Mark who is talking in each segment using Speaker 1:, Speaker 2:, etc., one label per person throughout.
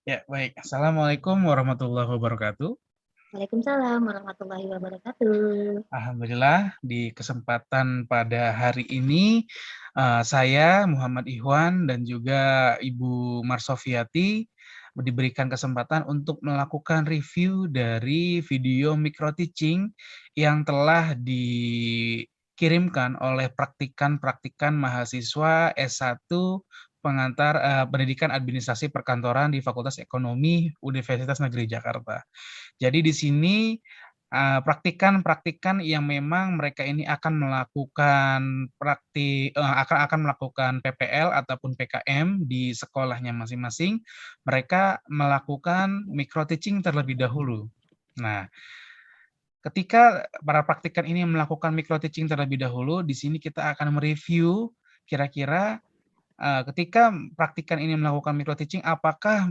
Speaker 1: Ya, baik. Assalamualaikum warahmatullahi wabarakatuh.
Speaker 2: Waalaikumsalam warahmatullahi wabarakatuh.
Speaker 1: Alhamdulillah, di kesempatan pada hari ini, saya Muhammad Ihwan dan juga Ibu Marsofiati diberikan kesempatan untuk melakukan review dari video micro teaching yang telah dikirimkan oleh praktikan-praktikan mahasiswa S1 pendidikan administrasi perkantoran di Fakultas Ekonomi Universitas Negeri Jakarta. Jadi di sini praktikan-praktikan yang memang mereka ini akan melakukan akan melakukan PPL ataupun PKM di sekolahnya masing-masing, mereka melakukan micro teaching terlebih dahulu. Nah, ketika para praktikan ini melakukan micro teaching terlebih dahulu, di sini kita akan mereview kira-kira ketika praktikan ini melakukan micro teaching, apakah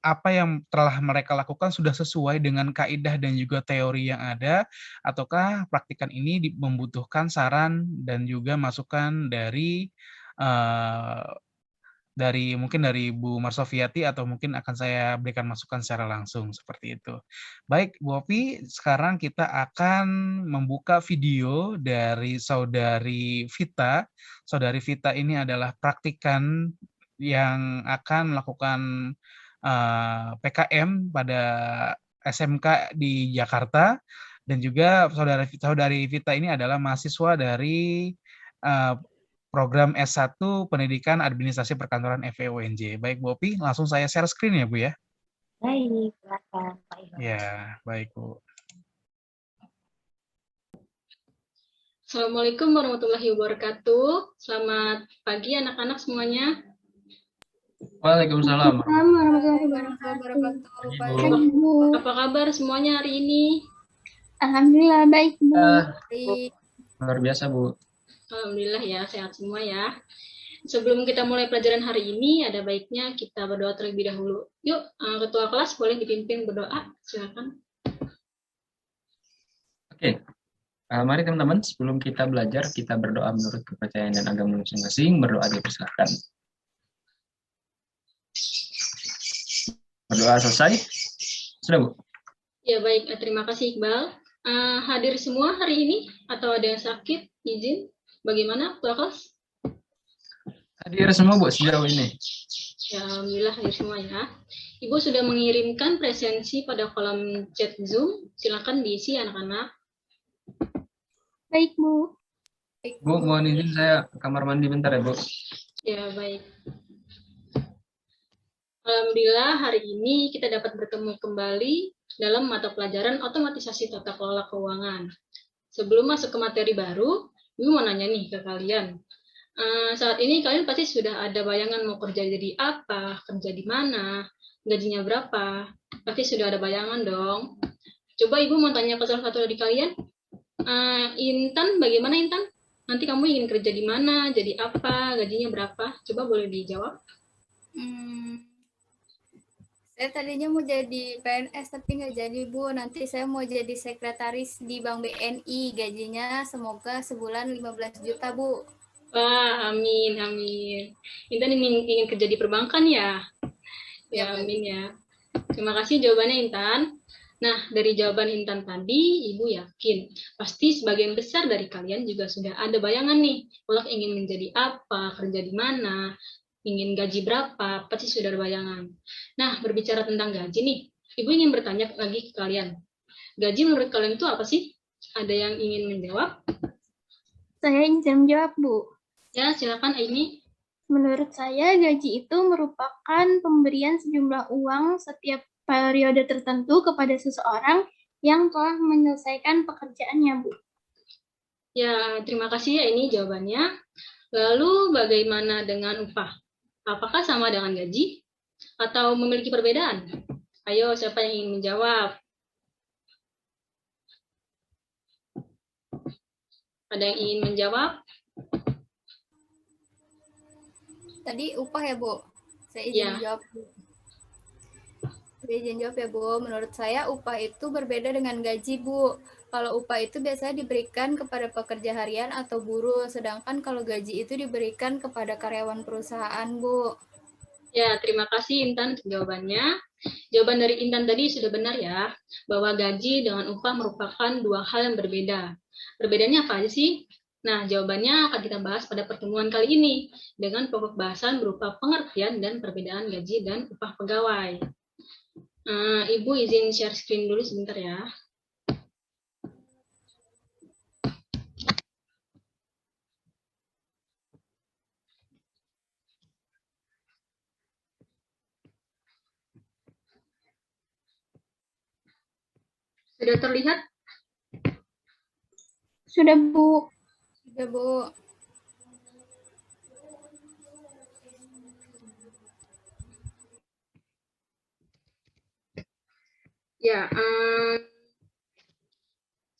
Speaker 1: apa yang telah mereka lakukan sudah sesuai dengan kaidah dan juga teori yang ada, ataukah praktikan ini membutuhkan saran dan juga masukan mungkin dari Bu Marsofiati atau mungkin akan saya berikan masukan secara langsung seperti itu. Baik, Bu Opi, sekarang kita akan membuka video dari Saudari Vita. Saudari Vita ini adalah praktikan yang akan melakukan PKM pada SMK di Jakarta dan juga saudari Vita ini adalah mahasiswa dari uh, program S1 Pendidikan Administrasi Perkantoran FEUNJ. Baik, Bu Opi, langsung saya share screen ya, Bu ya?
Speaker 2: Baik, silakan Pak Iwan.
Speaker 1: Ya, baik, Bu.
Speaker 3: Assalamualaikum warahmatullahi wabarakatuh. Selamat pagi anak-anak semuanya.
Speaker 4: Waalaikumsalam
Speaker 2: warahmatullahi wabarakatuh.
Speaker 4: Bu.
Speaker 3: Apa kabar semuanya hari ini?
Speaker 2: Alhamdulillah baik, Bu.
Speaker 3: Baik.
Speaker 4: Luar biasa, Bu.
Speaker 3: Alhamdulillah ya, sehat semua ya. Sebelum kita mulai pelajaran hari ini, ada baiknya kita berdoa terlebih dahulu. Yuk, Ketua kelas boleh dipimpin berdoa, silakan.
Speaker 4: Oke, mari teman-teman, sebelum kita belajar, kita berdoa menurut kepercayaan dan agama masing-masing. Berdoa dipersilakan. Berdoa selesai? Sudah, Bu?
Speaker 3: Ya baik, terima kasih Iqbal. Hadir semua hari ini atau ada yang sakit, izin? Bagaimana Ketua kelas?
Speaker 4: Hadir semua, Bu, sejauh ini.
Speaker 3: Ya, alhamdulillah hadir semua ya. Ibu sudah mengirimkan presensi pada kolom chat Zoom. Silakan diisi anak-anak.
Speaker 2: Baik, Bu.
Speaker 4: Bu, mohon izin saya ke kamar mandi bentar ya, Bu.
Speaker 3: Ya, baik. Alhamdulillah hari ini kita dapat bertemu kembali dalam mata pelajaran otomatisasi tata kelola keuangan. Sebelum masuk ke materi baru, Ibu mau nanya nih ke kalian. Saat ini kalian pasti sudah ada bayangan mau kerja jadi apa, kerja di mana, gajinya berapa. Pasti sudah ada bayangan dong. Coba Ibu mau tanya ke salah satu dari kalian. Intan, bagaimana Intan? Nanti kamu ingin kerja di mana, jadi apa, gajinya berapa? Coba boleh dijawab.
Speaker 5: Saya tadinya mau jadi PNS tapi nggak jadi, Bu. Nanti saya mau jadi sekretaris di Bank BNI. Gajinya semoga sebulan 15 juta, Bu.
Speaker 3: Wah, amin, amin. Intan ingin kerja di perbankan ya? Ya, amin ya. Terima kasih jawabannya Intan. Nah, dari jawaban Intan tadi, Ibu yakin pasti sebagian besar dari kalian juga sudah ada bayangan nih. Kalau ingin menjadi apa, kerja di mana, ingin gaji berapa, pasti sudah ada bayangan. Nah, berbicara tentang gaji nih, Ibu ingin bertanya lagi ke kalian. Gaji menurut kalian itu apa sih? Ada yang ingin menjawab?
Speaker 2: Saya ingin menjawab, Bu.
Speaker 3: Ya, silakan Aini.
Speaker 2: Menurut saya, gaji itu merupakan pemberian sejumlah uang setiap periode tertentu kepada seseorang yang telah menyelesaikan pekerjaannya, Bu.
Speaker 3: Ya, terima kasih ya ini jawabannya. Lalu bagaimana dengan upah? Apakah sama dengan gaji? Atau memiliki perbedaan? Ayo, siapa yang ingin menjawab? Ada yang ingin menjawab?
Speaker 5: Tadi upah ya, Bu? Saya izin jawab. Saya izin jawab ya, Bu. Menurut saya upah itu berbeda dengan gaji, Bu. Kalau upah itu biasanya diberikan kepada pekerja harian atau buruh, sedangkan kalau gaji itu diberikan kepada karyawan perusahaan, Bu.
Speaker 3: Ya, terima kasih Intan jawabannya. Jawaban dari Intan tadi sudah benar ya, bahwa gaji dengan upah merupakan dua hal yang berbeda. Perbedaannya apa aja sih? Nah, jawabannya akan kita bahas pada pertemuan kali ini dengan pokok bahasan berupa pengertian dan perbedaan gaji dan upah pegawai. Ibu izin share screen dulu sebentar ya. Sudah terlihat?
Speaker 2: Sudah, Bu.
Speaker 5: Sudah, Bu.
Speaker 3: Ya,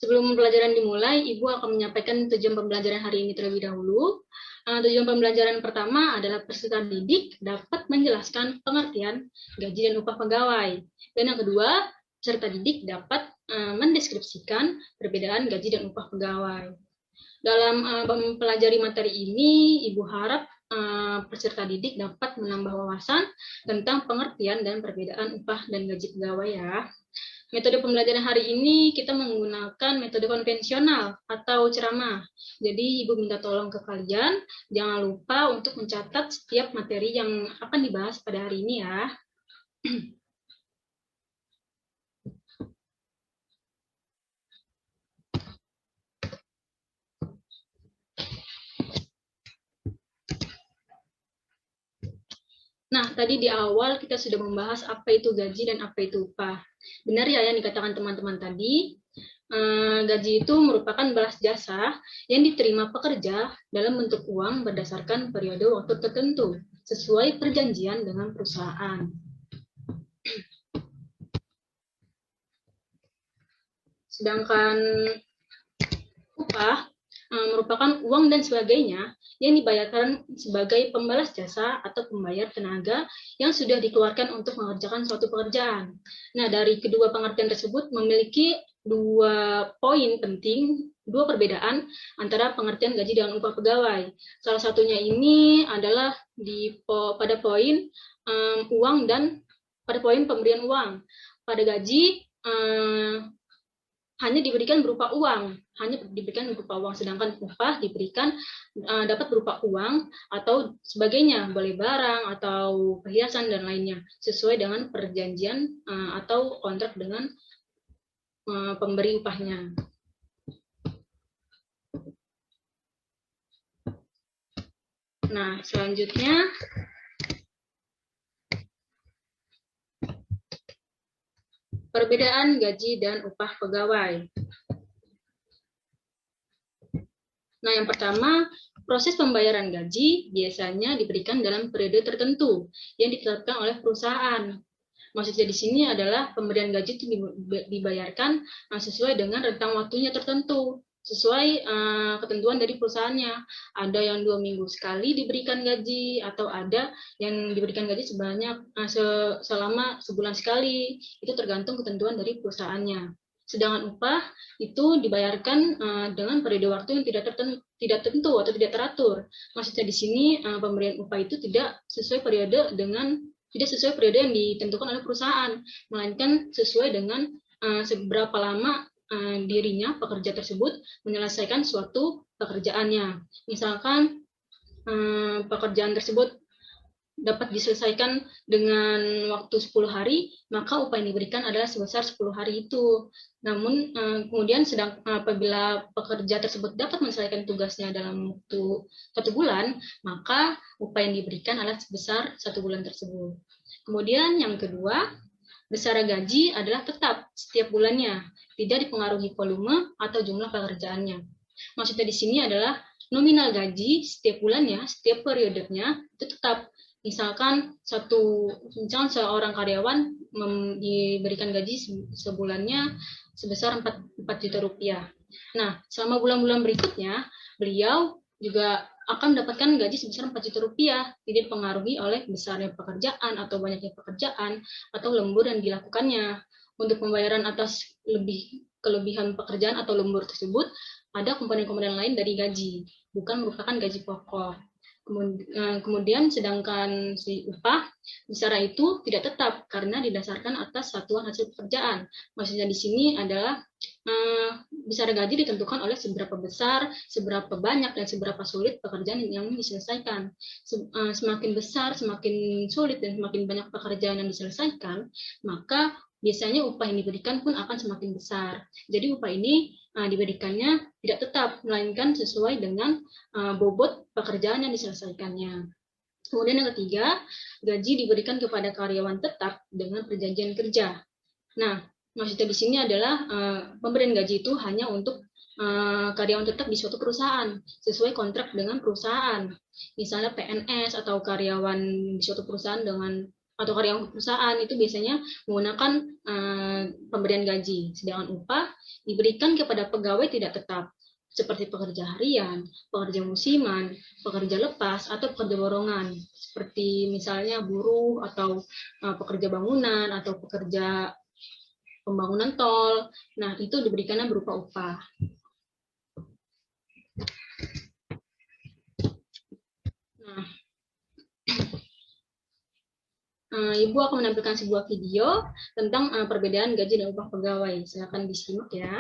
Speaker 3: sebelum pembelajaran dimulai, Ibu akan menyampaikan tujuan pembelajaran hari ini terlebih dahulu. Tujuan pembelajaran pertama adalah peserta didik dapat menjelaskan pengertian gaji dan upah pegawai. Dan yang kedua, peserta didik dapat mendeskripsikan perbedaan gaji dan upah pegawai. Dalam mempelajari materi ini, Ibu harap peserta didik dapat menambah wawasan tentang pengertian dan perbedaan upah dan gaji pegawai ya. Metode pembelajaran hari ini kita menggunakan metode konvensional atau ceramah. Jadi Ibu minta tolong ke kalian, jangan lupa untuk mencatat setiap materi yang akan dibahas pada hari ini ya. Nah, tadi di awal kita sudah membahas apa itu gaji dan apa itu upah. Benar ya yang dikatakan teman-teman tadi, gaji itu merupakan balas jasa yang diterima pekerja dalam bentuk uang berdasarkan periode waktu tertentu, sesuai perjanjian dengan perusahaan. Sedangkan upah merupakan uang dan sebagainya yang dibayarkan sebagai pembalas jasa atau pembayar tenaga yang sudah dikeluarkan untuk mengerjakan suatu pekerjaan. Nah, dari kedua pengertian tersebut memiliki dua poin penting, dua perbedaan antara pengertian gaji dengan upah pegawai. Salah satunya ini adalah pada poin uang dan pada poin pemberian uang. Pada gaji hanya diberikan berupa uang, sedangkan upah diberikan dapat berupa uang atau sebagainya, boleh barang atau perhiasan dan lainnya, sesuai dengan perjanjian atau kontrak dengan pemberi upahnya. Nah, selanjutnya perbedaan gaji dan upah pegawai. Nah, yang pertama, proses pembayaran gaji biasanya diberikan dalam periode tertentu yang ditetapkan oleh perusahaan. Maksudnya di sini adalah pemberian gaji itu dibayarkan sesuai dengan rentang waktunya tertentu, sesuai ketentuan dari perusahaannya. Ada yang 2 minggu sekali diberikan gaji, atau ada yang diberikan gaji selama sebulan sekali. Itu tergantung ketentuan dari perusahaannya. Sedangkan upah itu dibayarkan dengan periode waktu yang tidak tentu atau tidak teratur. Maksudnya di sini pemberian upah itu tidak sesuai periode yang ditentukan oleh perusahaan, melainkan sesuai dengan seberapa lama dirinya pekerja tersebut menyelesaikan suatu pekerjaannya. Misalkan pekerjaan tersebut dapat diselesaikan dengan waktu 10 hari, maka upah yang diberikan adalah sebesar 10 hari itu. Namun kemudian apabila pekerja tersebut dapat menyelesaikan tugasnya dalam waktu 1 bulan, maka upah yang diberikan adalah sebesar 1 bulan tersebut. Kemudian yang kedua, besaran gaji adalah tetap setiap bulannya, tidak dipengaruhi volume atau jumlah pekerjaannya. Maksudnya di sini adalah nominal gaji setiap bulannya, setiap periodenya itu tetap. Misalkan seorang karyawan diberikan gaji sebulannya sebesar 4 juta rupiah. Nah, selama bulan-bulan berikutnya, beliau juga akan mendapatkan gaji sebesar 4 juta rupiah, tidak dipengaruhi oleh besarnya pekerjaan atau banyaknya pekerjaan atau lembur yang dilakukannya. Untuk pembayaran atas kelebihan pekerjaan atau lembur tersebut, ada komponen-komponen lain dari gaji, bukan merupakan gaji pokok. Kemudian sedangkan si upah Besaran itu tidak tetap karena didasarkan atas satuan hasil pekerjaan. Maksudnya di sini adalah besaran gaji ditentukan oleh seberapa besar, seberapa banyak, dan seberapa sulit pekerjaan yang diselesaikan. Semakin besar, semakin sulit, dan semakin banyak pekerjaan yang diselesaikan, maka biasanya upah yang diberikan pun akan semakin besar. Jadi upah ini diberikannya tidak tetap, melainkan sesuai dengan bobot pekerjaan yang diselesaikannya. Kemudian yang ketiga, gaji diberikan kepada karyawan tetap dengan perjanjian kerja. Nah, maksudnya di sini adalah pemberian gaji itu hanya untuk karyawan tetap di suatu perusahaan sesuai kontrak dengan perusahaan. Misalnya PNS atau karyawan di suatu perusahaan atau karyawan perusahaan itu biasanya menggunakan pemberian gaji, sedangkan upah diberikan kepada pegawai tidak tetap seperti pekerja harian, pekerja musiman, pekerja lepas, atau pekerja borongan, seperti misalnya buruh atau pekerja bangunan atau pekerja pembangunan tol. Nah, itu diberikannya berupa upah. Ibu akan menampilkan sebuah video tentang perbedaan gaji dan upah pegawai. Silakan disimak ya.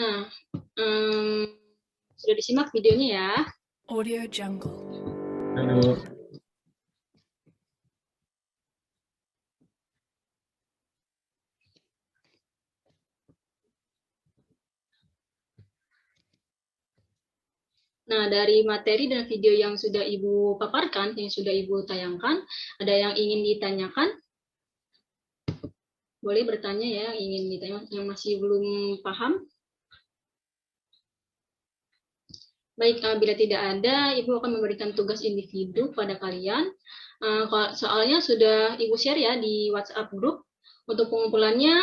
Speaker 3: Nah, sudah disimak videonya ya.
Speaker 6: Audio Jungle.
Speaker 4: Halo.
Speaker 3: Nah, dari materi dan video yang sudah Ibu paparkan, yang sudah Ibu tayangkan, ada yang ingin ditanyakan? Boleh bertanya ya, yang ingin ditanya, yang masih belum paham. Baik, bila tidak ada, Ibu akan memberikan tugas individu pada kalian. Soalnya sudah Ibu share ya di WhatsApp group. Untuk pengumpulannya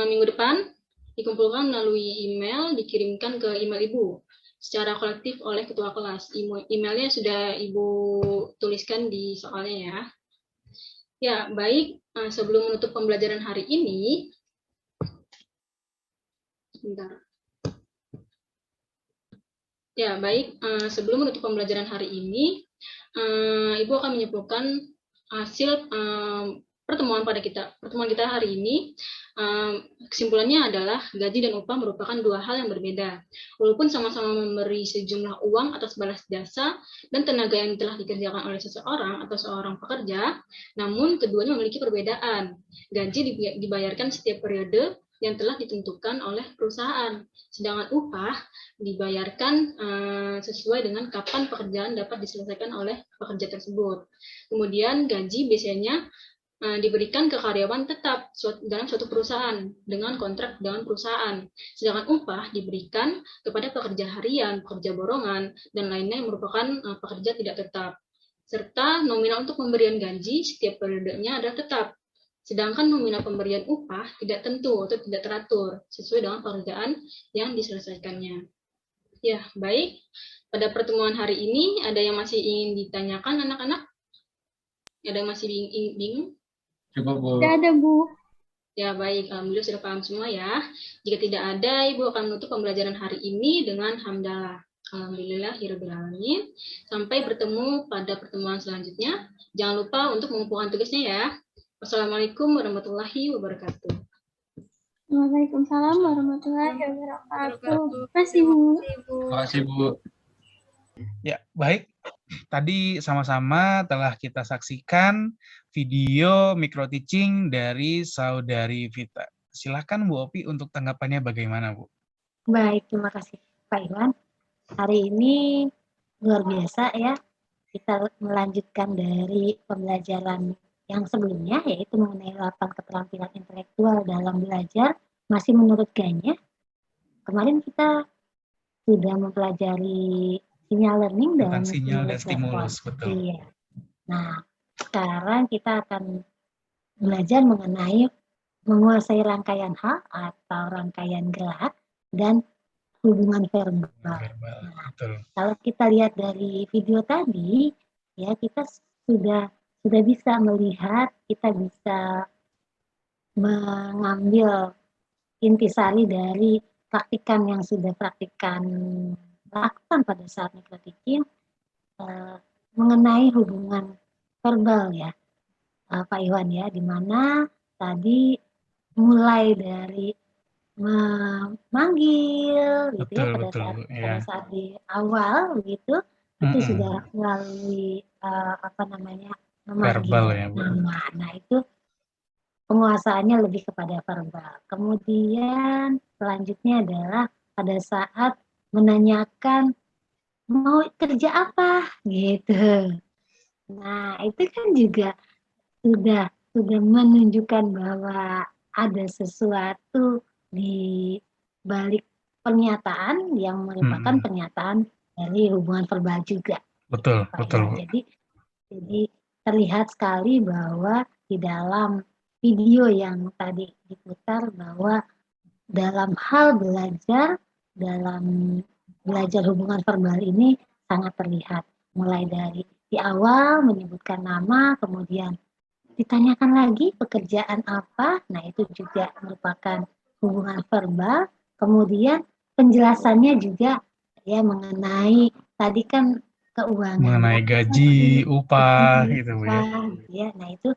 Speaker 3: minggu depan dikumpulkan melalui email, dikirimkan ke email Ibu secara kolektif oleh ketua kelas. Emailnya sudah Ibu tuliskan di soalnya ya. Ya, baik. Sebelum menutup pembelajaran hari ini, sebentar. Ya, baik. Sebelum menutup pembelajaran hari ini, Ibu akan menyimpulkan hasil pertemuan kita hari ini. Kesimpulannya adalah gaji dan upah merupakan dua hal yang berbeda. Walaupun sama-sama memberi sejumlah uang atas balas jasa dan tenaga yang telah dikerjakan oleh seseorang atau seorang pekerja, namun keduanya memiliki perbedaan. Gaji dibayarkan setiap periode yang telah ditentukan oleh perusahaan, sedangkan upah dibayarkan sesuai dengan kapan pekerjaan dapat diselesaikan oleh pekerja tersebut. Kemudian gaji biasanya diberikan ke karyawan tetap dalam suatu perusahaan dengan kontrak dengan perusahaan, sedangkan upah diberikan kepada pekerja harian, pekerja borongan, dan lainnya yang merupakan pekerja tidak tetap. Serta nominal untuk pemberian gaji setiap periodenya adalah tetap, sedangkan nominal pemberian upah tidak tentu atau tidak teratur sesuai dengan pekerjaan yang diselesaikannya. Ya, baik. Pada pertemuan hari ini, ada yang masih ingin ditanyakan anak-anak? Ada yang masih bingung?
Speaker 4: Cukup, Bu.
Speaker 2: Tidak ada, Bu.
Speaker 3: Ya baik, alhamdulillah sudah paham semua ya. Jika tidak ada, Ibu akan menutup pembelajaran hari ini dengan hamdalah. Alhamdulillahirabbil alamin. Sampai bertemu pada pertemuan selanjutnya. Jangan lupa untuk mengumpulkan tugasnya ya. Wassalamualaikum warahmatullahi wabarakatuh.
Speaker 2: Waalaikumsalam warahmatullahi wabarakatuh. Terima kasih, Bu.
Speaker 4: Terima kasih, Bu.
Speaker 1: Ya, baik. Tadi sama-sama telah kita saksikan video micro teaching dari Saudari Vita. Silakan Bu Opi untuk tanggapannya bagaimana, Bu?
Speaker 6: Baik, terima kasih Pak Iwan. Hari ini luar biasa ya. Kita melanjutkan dari pembelajaran yang sebelumnya, yaitu mengenai 8 keterampilan intelektual dalam belajar, masih menurut Ganya. Kemarin kita sudah mempelajari sinyal learning
Speaker 1: Tentang
Speaker 6: dan
Speaker 1: sinyal dan stimulus,
Speaker 6: respon.
Speaker 1: betul.
Speaker 6: Iya. Nah, sekarang kita akan belajar mengenai menguasai rangkaian hal atau rangkaian gerak dan hubungan verbal.
Speaker 1: Verbal,
Speaker 6: Nah,
Speaker 1: betul.
Speaker 6: kalau kita lihat dari video tadi, ya kita sudah bisa melihat, kita bisa mengambil intisari dari praktikan yang sudah lakukan pada saat micro teaching mengenai hubungan verbal ya, Pak Iwan ya, di mana tadi mulai dari memanggil gitu ya pada saat di awal begitu itu sudah melalui memanggil
Speaker 1: verbal ya, Bu.
Speaker 6: nama. Nah, itu penguasaannya lebih kepada verbal. Kemudian selanjutnya adalah pada saat menanyakan mau kerja apa gitu. Nah, itu kan juga sudah menunjukkan bahwa ada sesuatu di balik pernyataan yang merupakan pernyataan dari hubungan verbal juga.
Speaker 1: Betul, betul.
Speaker 6: Jadi terlihat sekali bahwa di dalam video yang tadi diputar bahwa dalam hal belajar hubungan verbal ini sangat terlihat. Mulai dari di awal menyebutkan nama, kemudian ditanyakan lagi pekerjaan apa, nah itu juga merupakan hubungan verbal. Kemudian penjelasannya juga ya mengenai tadi kan keuangan.
Speaker 1: Mengenai gaji, upah, gitu
Speaker 6: ya. Nah itu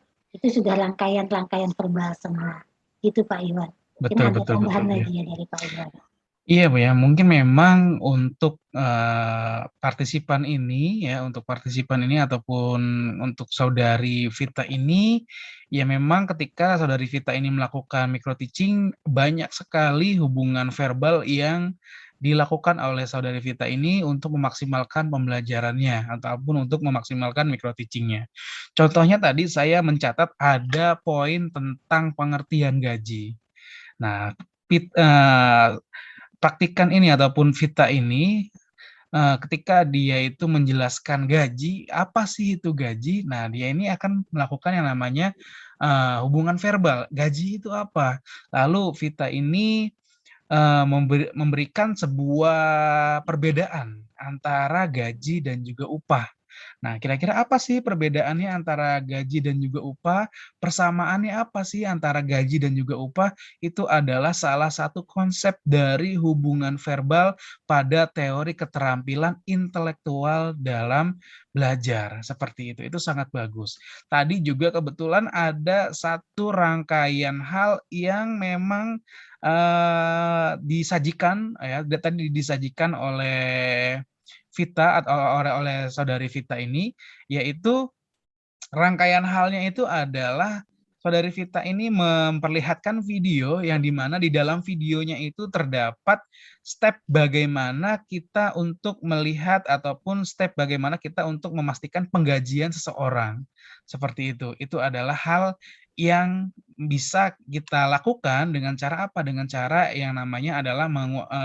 Speaker 6: sudah rangkaian verbal semua. Gitu Pak Iwan.
Speaker 1: Betul,
Speaker 6: ada
Speaker 1: betul,
Speaker 6: tambahan
Speaker 1: betul.
Speaker 6: lagi ya dari Pak Iwan.
Speaker 1: Iya Bu ya, mungkin memang untuk partisipan ini ataupun untuk Saudari Vita ini, ya memang ketika Saudari Vita ini melakukan micro teaching, banyak sekali hubungan verbal yang dilakukan oleh Saudari Vita ini untuk memaksimalkan pembelajarannya ataupun untuk memaksimalkan micro teaching-nya. Contohnya tadi saya mencatat ada poin tentang pengertian gaji. Nah, praktikan ini ataupun Vita ini ketika dia itu menjelaskan gaji, apa sih itu gaji? Nah, dia ini akan melakukan yang namanya hubungan verbal. Gaji itu apa? Lalu Vita ini memberikan sebuah perbedaan antara gaji dan juga upah. Nah, kira-kira apa sih perbedaannya antara gaji dan juga upah? Persamaannya apa sih antara gaji dan juga upah? Itu adalah salah satu konsep dari hubungan verbal pada teori keterampilan intelektual dalam belajar. Seperti itu. Itu sangat bagus. Tadi juga kebetulan ada satu rangkaian hal yang memang disajikan ya, tadi disajikan oleh Vita atau oleh Saudari Vita ini, yaitu rangkaian halnya itu adalah Saudari Vita ini memperlihatkan video yang dimana di dalam videonya itu terdapat step bagaimana kita untuk melihat ataupun step bagaimana kita untuk memastikan penggajian seseorang. Seperti itu. Itu adalah hal yang bisa kita lakukan dengan cara apa? Dengan cara yang namanya adalah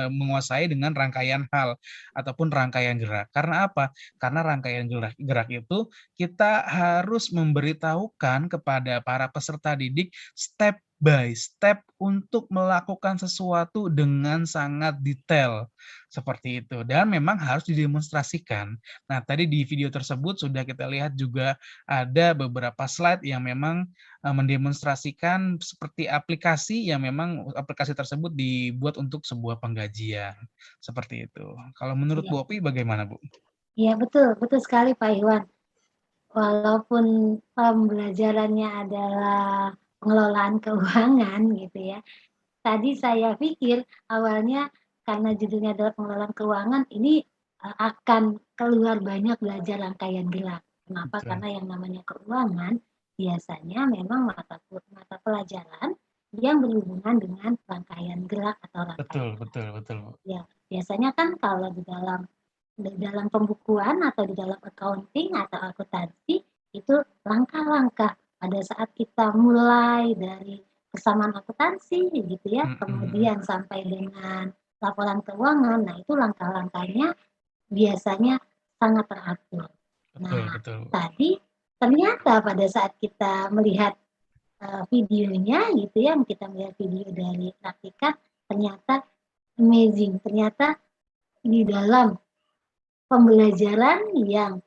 Speaker 1: menguasai dengan rangkaian hal ataupun rangkaian gerak. Karena apa? Karena rangkaian gerak itu kita harus memberitahukan kepada para peserta didik step by step untuk melakukan sesuatu dengan sangat detail, seperti itu. Dan memang harus didemonstrasikan. Nah, tadi di video tersebut sudah kita lihat juga ada beberapa slide yang memang mendemonstrasikan seperti aplikasi yang memang aplikasi tersebut dibuat untuk sebuah penggajian, seperti itu. Kalau menurut
Speaker 6: Iya.
Speaker 1: Bu Opi bagaimana, Bu?
Speaker 6: Iya, betul sekali Pak Iwan. Walaupun pembelajarannya adalah pengelolaan keuangan gitu ya. Tadi saya pikir awalnya karena judulnya adalah pengelolaan keuangan, ini akan keluar banyak belajar rangkaian gerak. Kenapa?
Speaker 1: Betul.
Speaker 6: Karena yang namanya keuangan biasanya memang mata pelajaran yang berhubungan dengan rangkaian gerak atau rangkaian.
Speaker 1: Betul, Bu.
Speaker 6: Ya, biasanya kan kalau di dalam pembukuan atau di dalam accounting atau akuntansi itu langkah-langkah pada saat kita mulai dari persamaan akuntansi gitu ya, kemudian sampai dengan laporan keuangan. Nah, itu langkah-langkahnya biasanya sangat teratur.
Speaker 1: Betul.
Speaker 6: Tadi ternyata pada saat kita melihat videonya gitu ya, kita melihat video dari praktikan, ternyata amazing. Ternyata di dalam pembelajaran yang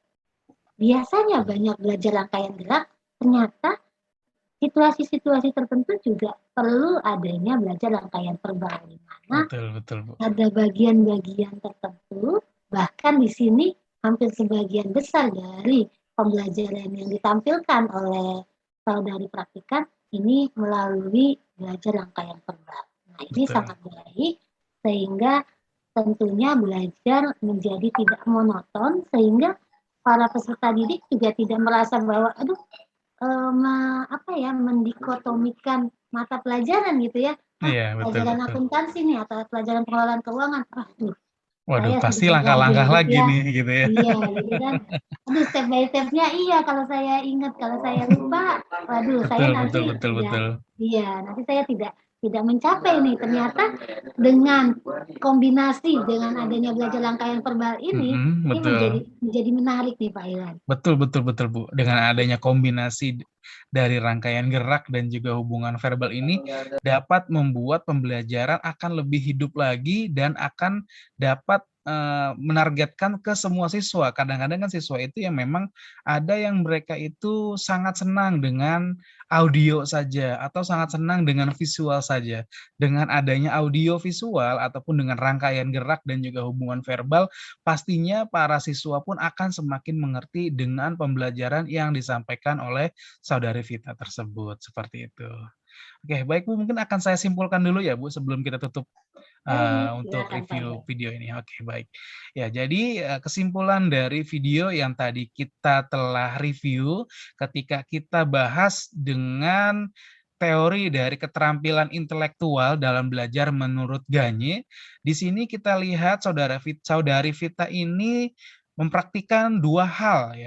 Speaker 6: biasanya banyak belajar rangkaian gerak, ternyata situasi-situasi tertentu juga perlu adanya belajar rangkaian verbal, di mana
Speaker 1: Betul, Bu.
Speaker 6: ada bagian-bagian tertentu, bahkan di sini hampir sebagian besar dari pembelajaran yang ditampilkan oleh saudari praktikan ini melalui belajar rangkaian verbal. Nah, ini sangat baik sehingga tentunya belajar menjadi tidak monoton sehingga para peserta didik juga tidak merasa bahwa mendikotomikan mata pelajaran gitu ya.
Speaker 1: Iya,
Speaker 6: Pelajaran
Speaker 1: betul.
Speaker 6: akuntansi nih atau pelajaran pengelolaan keuangan.
Speaker 1: Waduh,
Speaker 6: saya
Speaker 1: pasti
Speaker 6: sedikit
Speaker 1: langkah-langkah
Speaker 6: kaget
Speaker 1: lagi
Speaker 6: ya.
Speaker 1: nih gitu ya.
Speaker 6: Iya, gitu kan. Aduh, step by step-nya iya kalau saya ingat, kalau saya lupa, waduh, saya nanti
Speaker 1: Betul.
Speaker 6: iya, nanti saya tidak mencapai nih. Ternyata dengan kombinasi dengan adanya belajar rangkaian verbal ini
Speaker 1: Betul.
Speaker 6: menjadi menarik nih Pak Iwan.
Speaker 1: Betul, Bu. Dengan adanya kombinasi dari rangkaian gerak dan juga hubungan verbal ini dapat membuat pembelajaran akan lebih hidup lagi dan akan dapat menargetkan ke semua siswa. Kadang-kadang kan siswa itu yang memang ada yang mereka itu sangat senang dengan audio saja atau sangat senang dengan visual saja. Dengan adanya audio visual ataupun dengan rangkaian gerak dan juga hubungan verbal, pastinya para siswa pun akan semakin mengerti dengan pembelajaran yang disampaikan oleh saudari Vita tersebut, seperti itu. Oke, baik Bu, mungkin akan saya simpulkan dulu ya Bu, sebelum kita tutup untuk review video ini. Oke, baik. Ya, jadi kesimpulan dari video yang tadi kita telah review ketika kita bahas dengan teori dari keterampilan intelektual dalam belajar menurut Gagne. Di sini kita lihat saudari Vita ini mempraktikkan dua hal.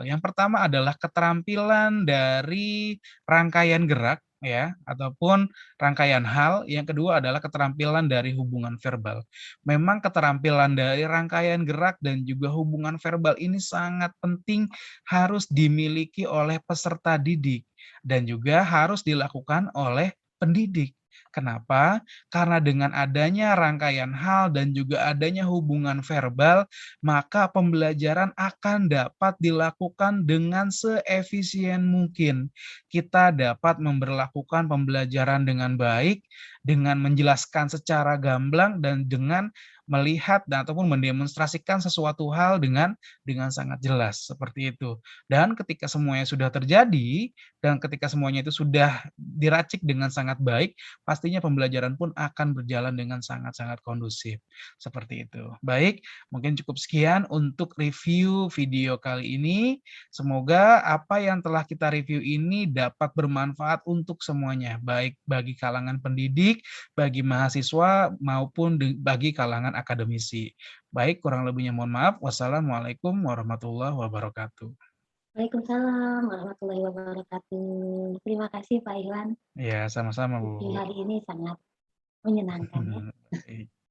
Speaker 1: Yang pertama adalah keterampilan dari rangkaian gerak ya ataupun rangkaian hal, yang kedua adalah keterampilan dari hubungan verbal. Memang keterampilan dari rangkaian gerak dan juga hubungan verbal ini sangat penting, harus dimiliki oleh peserta didik dan juga harus dilakukan oleh pendidik. Kenapa? Karena dengan adanya rangkaian hal dan juga adanya hubungan verbal, maka pembelajaran akan dapat dilakukan dengan seefisien mungkin. Kita dapat memberlakukan pembelajaran dengan baik, dengan menjelaskan secara gamblang dan dengan melihat dan ataupun mendemonstrasikan sesuatu hal dengan sangat jelas, seperti itu. Dan ketika semuanya sudah terjadi dan ketika semuanya itu sudah diracik dengan sangat baik, pastinya pembelajaran pun akan berjalan dengan sangat-sangat kondusif, seperti itu. Baik, mungkin cukup sekian untuk review video kali ini. Semoga apa yang telah kita review ini dapat bermanfaat untuk semuanya, baik bagi kalangan pendidik, bagi mahasiswa, maupun bagi kalangan akademisi. Baik, kurang lebihnya mohon maaf. Wassalamualaikum warahmatullahi wabarakatuh.
Speaker 6: Waalaikumsalam warahmatullahi wabarakatuh. Terima kasih Pak Iwan.
Speaker 1: Iya, sama-sama,
Speaker 6: Di
Speaker 1: Bu.
Speaker 6: hari ini sangat menyenangkan ya.
Speaker 1: Baik.